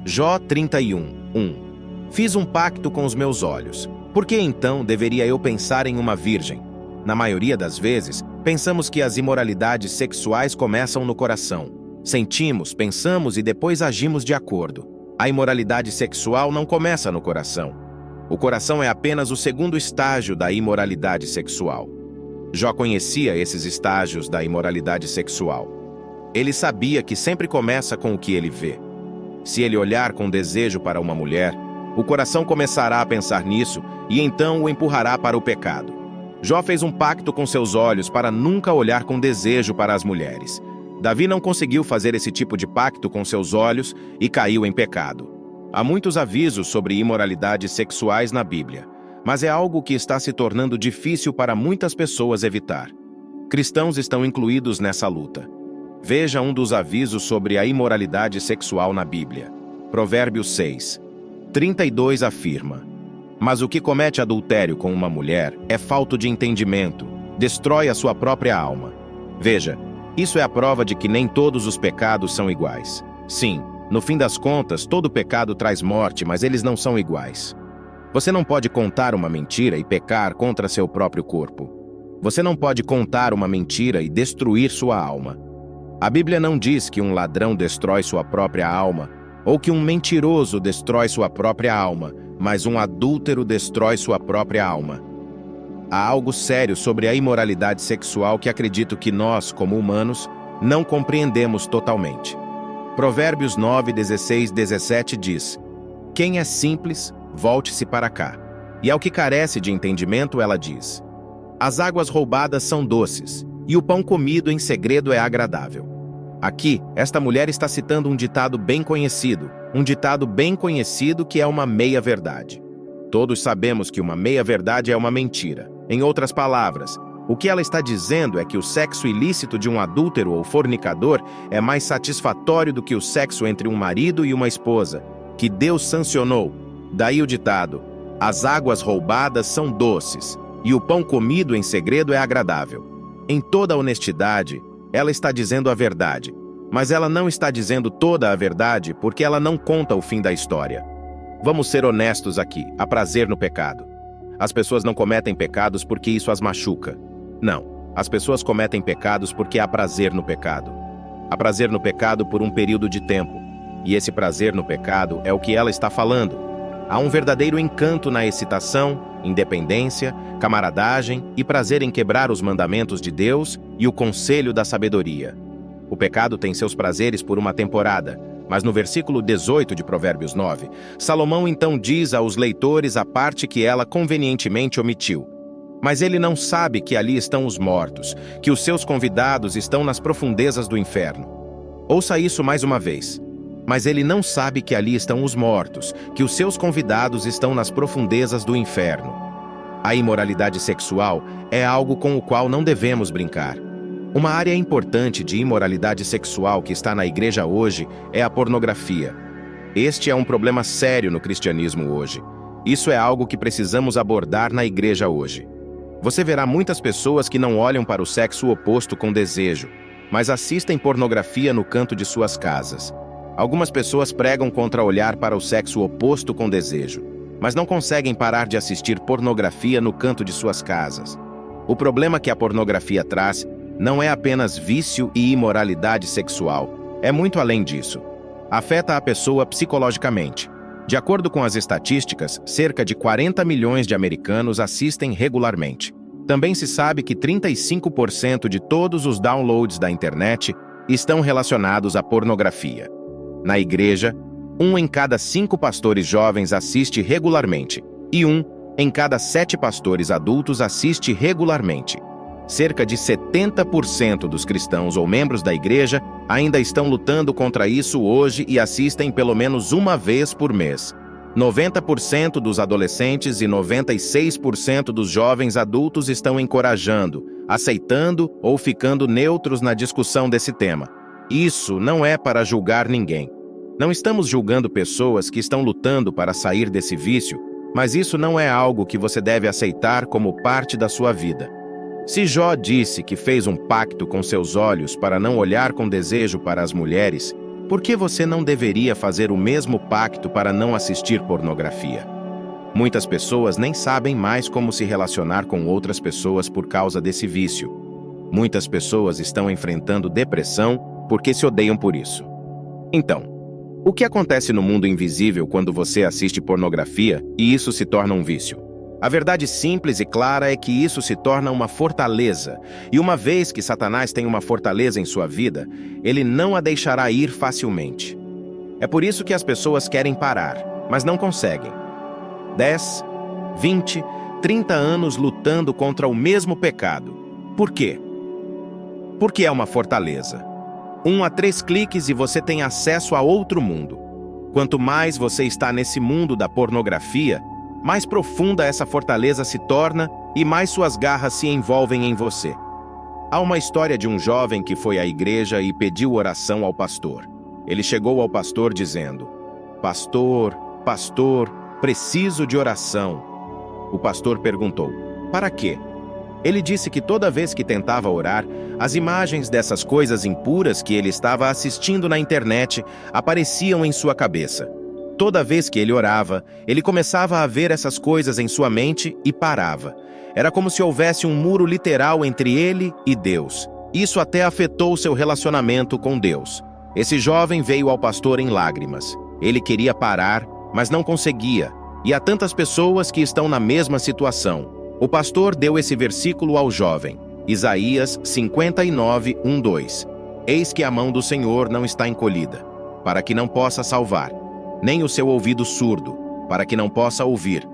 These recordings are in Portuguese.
Jó 31:1. Fiz um pacto com os meus olhos. Por que então deveria eu pensar em uma virgem? Na maioria das vezes, pensamos que as imoralidades sexuais começam no coração. Sentimos, pensamos e depois agimos de acordo. A imoralidade sexual não começa no coração. O coração é apenas o segundo estágio da imoralidade sexual. Jó conhecia esses estágios da imoralidade sexual. Ele sabia que sempre começa com o que ele vê. Se ele olhar com desejo para uma mulher, o coração começará a pensar nisso e então o empurrará para o pecado. Jó fez um pacto com seus olhos para nunca olhar com desejo para as mulheres. Davi não conseguiu fazer esse tipo de pacto com seus olhos e caiu em pecado. Há muitos avisos sobre imoralidades sexuais na Bíblia, mas é algo que está se tornando difícil para muitas pessoas evitar. Cristãos estão incluídos nessa luta. Veja um dos avisos sobre a imoralidade sexual na Bíblia. Provérbios 6:32 afirma: Mas o que comete adultério com uma mulher é falto de entendimento, destrói a sua própria alma. Veja, isso é a prova de que nem todos os pecados são iguais. Sim, no fim das contas, todo pecado traz morte, mas eles não são iguais. Você não pode contar uma mentira e pecar contra seu próprio corpo. Você não pode contar uma mentira e destruir sua alma. A Bíblia não diz que um ladrão destrói sua própria alma, ou que um mentiroso destrói sua própria alma, mas um adúltero destrói sua própria alma. Há algo sério sobre a imoralidade sexual que acredito que nós, como humanos, não compreendemos totalmente. Provérbios 9:16-17 diz: Quem é simples, volte-se para cá. E ao que carece de entendimento, ela diz: As águas roubadas são doces, e o pão comido em segredo é agradável. Aqui, esta mulher está citando um ditado bem conhecido que é uma meia-verdade. Todos sabemos que uma meia-verdade é uma mentira. Em outras palavras, o que ela está dizendo é que o sexo ilícito de um adúltero ou fornicador é mais satisfatório do que o sexo entre um marido e uma esposa, que Deus sancionou. Daí o ditado: As águas roubadas são doces, e o pão comido em segredo é agradável. Em toda a honestidade, ela está dizendo a verdade, mas ela não está dizendo toda a verdade porque ela não conta o fim da história. Vamos ser honestos aqui, há prazer no pecado. As pessoas não cometem pecados porque isso as machuca. Não, as pessoas cometem pecados porque há prazer no pecado. Há prazer no pecado por um período de tempo, e esse prazer no pecado é o que ela está falando. Há um verdadeiro encanto na excitação, independência, camaradagem e prazer em quebrar os mandamentos de Deus e o conselho da sabedoria. O pecado tem seus prazeres por uma temporada, mas no versículo 18 de Provérbios 9, Salomão então diz aos leitores a parte que ela convenientemente omitiu. Mas ele não sabe que ali estão os mortos, que os seus convidados estão nas profundezas do inferno. Ouça isso mais uma vez. Mas ele não sabe que ali estão os mortos, que os seus convidados estão nas profundezas do inferno. A imoralidade sexual é algo com o qual não devemos brincar. Uma área importante de imoralidade sexual que está na igreja hoje é a pornografia. Este é um problema sério no cristianismo hoje. Isso é algo que precisamos abordar na igreja hoje. Você verá muitas pessoas que não olham para o sexo oposto com desejo, mas assistem pornografia no canto de suas casas. Algumas pessoas pregam contra olhar para o sexo oposto com desejo, mas não conseguem parar de assistir pornografia no canto de suas casas. O problema que a pornografia traz não é apenas vício e imoralidade sexual, é muito além disso. Afeta a pessoa psicologicamente. De acordo com as estatísticas, cerca de 40 milhões de americanos assistem regularmente. Também se sabe que 35% de todos os downloads da internet estão relacionados à pornografia. Na igreja, 1 em cada 5 pastores jovens assiste regularmente, e 1 em cada 7 pastores adultos assiste regularmente. Cerca de 70% dos cristãos ou membros da igreja ainda estão lutando contra isso hoje e assistem pelo menos uma vez por mês. 90% dos adolescentes e 96% dos jovens adultos estão encorajando, aceitando ou ficando neutros na discussão desse tema. Isso não é para julgar ninguém. Não estamos julgando pessoas que estão lutando para sair desse vício, mas isso não é algo que você deve aceitar como parte da sua vida. Se Jó disse que fez um pacto com seus olhos para não olhar com desejo para as mulheres, por que você não deveria fazer o mesmo pacto para não assistir pornografia? Muitas pessoas nem sabem mais como se relacionar com outras pessoas por causa desse vício. Muitas pessoas estão enfrentando depressão porque se odeiam por isso. Então, o que acontece no mundo invisível quando você assiste pornografia e isso se torna um vício? A verdade simples e clara é que isso se torna uma fortaleza, e uma vez que Satanás tem uma fortaleza em sua vida, ele não a deixará ir facilmente. É por isso que as pessoas querem parar, mas não conseguem. 10, 20, 30 anos lutando contra o mesmo pecado. Por quê? Porque é uma fortaleza. 1 a 3 cliques e você tem acesso a outro mundo. Quanto mais você está nesse mundo da pornografia, mais profunda essa fortaleza se torna e mais suas garras se envolvem em você. Há uma história de um jovem que foi à igreja e pediu oração ao pastor. Ele chegou ao pastor dizendo: "Pastor, pastor, preciso de oração." O pastor perguntou: "Para quê?" Ele disse que toda vez que tentava orar, as imagens dessas coisas impuras que ele estava assistindo na internet apareciam em sua cabeça. Toda vez que ele orava, ele começava a ver essas coisas em sua mente e parava. Era como se houvesse um muro literal entre ele e Deus. Isso até afetou seu relacionamento com Deus. Esse jovem veio ao pastor em lágrimas. Ele queria parar, mas não conseguia. E há tantas pessoas que estão na mesma situação. O pastor deu esse versículo ao jovem. Isaías 59, 1-2. Eis que a mão do Senhor não está encolhida, para que não possa salvar, nem o seu ouvido surdo, para que não possa ouvir.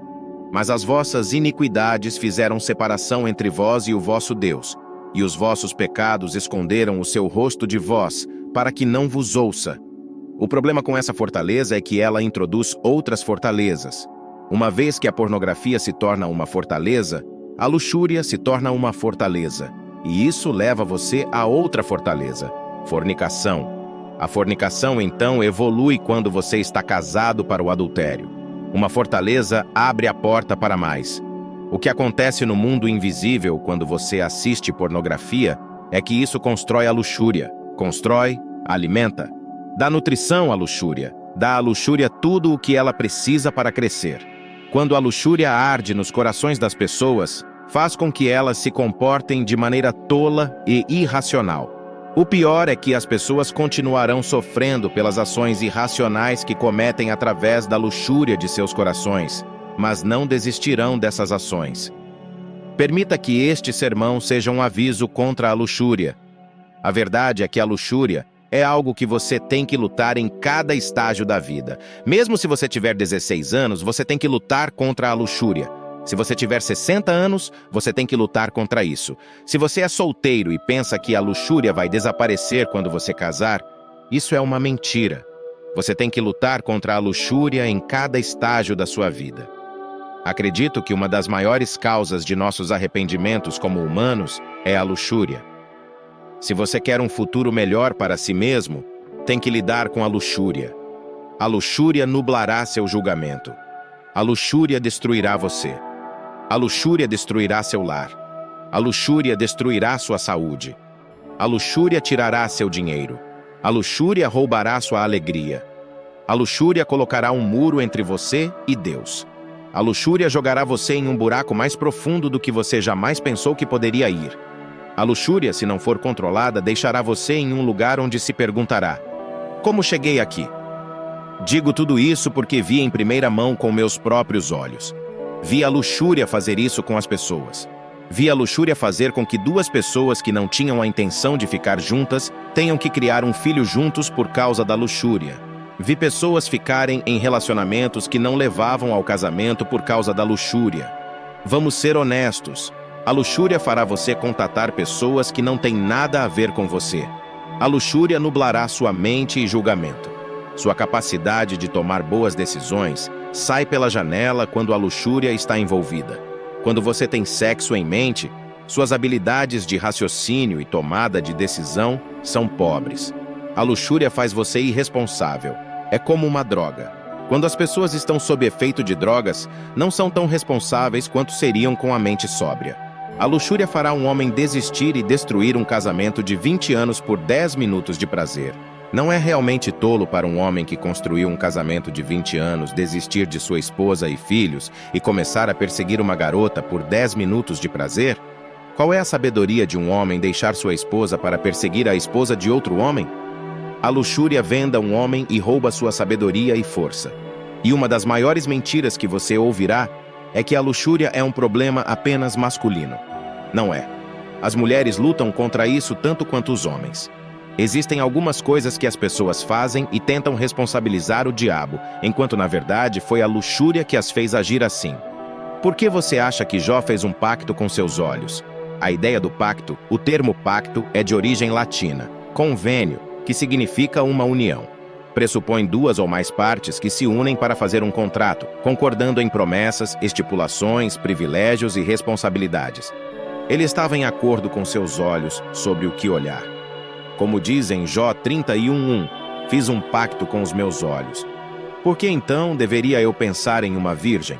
Mas as vossas iniquidades fizeram separação entre vós e o vosso Deus, e os vossos pecados esconderam o seu rosto de vós, para que não vos ouça. O problema com essa fortaleza é que ela introduz outras fortalezas. Uma vez que a pornografia se torna uma fortaleza, a luxúria se torna uma fortaleza, e isso leva você a outra fortaleza: fornicação. A fornicação, então, evolui quando você está casado para o adultério. Uma fortaleza abre a porta para mais. O que acontece no mundo invisível quando você assiste pornografia é que isso constrói a luxúria. Constrói, alimenta. Dá nutrição à luxúria. Dá à luxúria tudo o que ela precisa para crescer. Quando a luxúria arde nos corações das pessoas, faz com que elas se comportem de maneira tola e irracional. O pior é que as pessoas continuarão sofrendo pelas ações irracionais que cometem através da luxúria de seus corações, mas não desistirão dessas ações. Permita que este sermão seja um aviso contra a luxúria. A verdade é que a luxúria é algo que você tem que lutar em cada estágio da vida. Mesmo se você tiver 16 anos, você tem que lutar contra a luxúria. Se você tiver 60 anos, você tem que lutar contra isso. Se você é solteiro e pensa que a luxúria vai desaparecer quando você casar, isso é uma mentira. Você tem que lutar contra a luxúria em cada estágio da sua vida. Acredito que uma das maiores causas de nossos arrependimentos como humanos é a luxúria. Se você quer um futuro melhor para si mesmo, tem que lidar com a luxúria. A luxúria nublará seu julgamento. A luxúria destruirá você. A luxúria destruirá seu lar. A luxúria destruirá sua saúde. A luxúria tirará seu dinheiro. A luxúria roubará sua alegria. A luxúria colocará um muro entre você e Deus. A luxúria jogará você em um buraco mais profundo do que você jamais pensou que poderia ir. A luxúria, se não for controlada, deixará você em um lugar onde se perguntará: como cheguei aqui? Digo tudo isso porque vi em primeira mão com meus próprios olhos. Vi a luxúria fazer isso com as pessoas. Vi a luxúria fazer com que duas pessoas que não tinham a intenção de ficar juntas tenham que criar um filho juntos por causa da luxúria. Vi pessoas ficarem em relacionamentos que não levavam ao casamento por causa da luxúria. Vamos ser honestos. A luxúria fará você contatar pessoas que não têm nada a ver com você. A luxúria nublará sua mente e julgamento. Sua capacidade de tomar boas decisões sai pela janela quando a luxúria está envolvida. Quando você tem sexo em mente, suas habilidades de raciocínio e tomada de decisão são pobres. A luxúria faz você irresponsável. É como uma droga. Quando as pessoas estão sob efeito de drogas, não são tão responsáveis quanto seriam com a mente sóbria. A luxúria fará um homem desistir e destruir um casamento de 20 anos por 10 minutos de prazer. Não é realmente tolo para um homem que construiu um casamento de 20 anos desistir de sua esposa e filhos e começar a perseguir uma garota por 10 minutos de prazer? Qual é a sabedoria de um homem deixar sua esposa para perseguir a esposa de outro homem? A luxúria venda um homem e rouba sua sabedoria e força. E uma das maiores mentiras que você ouvirá é que a luxúria é um problema apenas masculino. Não é. As mulheres lutam contra isso tanto quanto os homens. Existem algumas coisas que as pessoas fazem e tentam responsabilizar o diabo, enquanto na verdade foi a luxúria que as fez agir assim. Por que você acha que Jó fez um pacto com seus olhos? A ideia do pacto, o termo pacto, é de origem latina, convênio, que significa uma união. Pressupõe duas ou mais partes que se unem para fazer um contrato, concordando em promessas, estipulações, privilégios e responsabilidades. Ele estava em acordo com seus olhos sobre o que olhar. Como diz em Jó 31:1, fiz um pacto com os meus olhos. Por que então deveria eu pensar em uma virgem?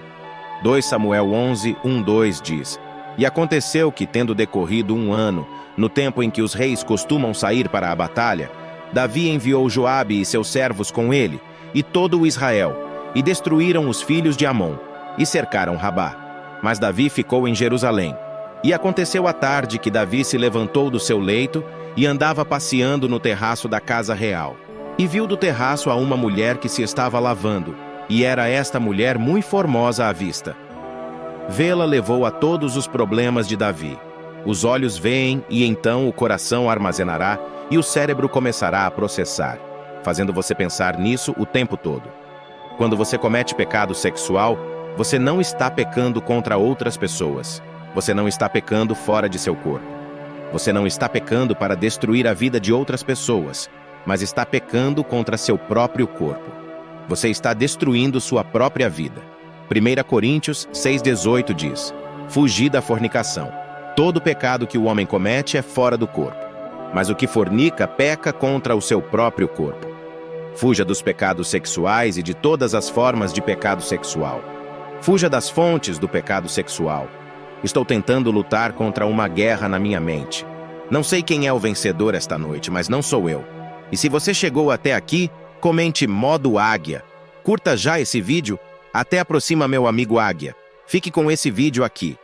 2 Samuel 11:1-2 diz, e aconteceu que, tendo decorrido 1 ano, no tempo em que os reis costumam sair para a batalha, Davi enviou Joabe e seus servos com ele, e todo o Israel, e destruíram os filhos de Amon, e cercaram Rabá. Mas Davi ficou em Jerusalém. E aconteceu à tarde que Davi se levantou do seu leito e andava passeando no terraço da casa real. E viu do terraço a uma mulher que se estava lavando, e era esta mulher muito formosa à vista. Vê-la levou a todos os problemas de Davi. Os olhos veem, e então o coração armazenará, e o cérebro começará a processar, fazendo você pensar nisso o tempo todo. Quando você comete pecado sexual, você não está pecando contra outras pessoas. Você não está pecando fora de seu corpo. Você não está pecando para destruir a vida de outras pessoas, mas está pecando contra seu próprio corpo. Você está destruindo sua própria vida. 1 Coríntios 6,18 diz, fugi da fornicação. Todo pecado que o homem comete é fora do corpo, mas o que fornica peca contra o seu próprio corpo. Fuja dos pecados sexuais e de todas as formas de pecado sexual. Fuja das fontes do pecado sexual. Estou tentando lutar contra uma guerra na minha mente. Não sei quem é o vencedor esta noite, mas não sou eu. E se você chegou até aqui, comente modo águia. Curta já esse vídeo. Até a próxima, meu amigo águia. Fique com esse vídeo aqui.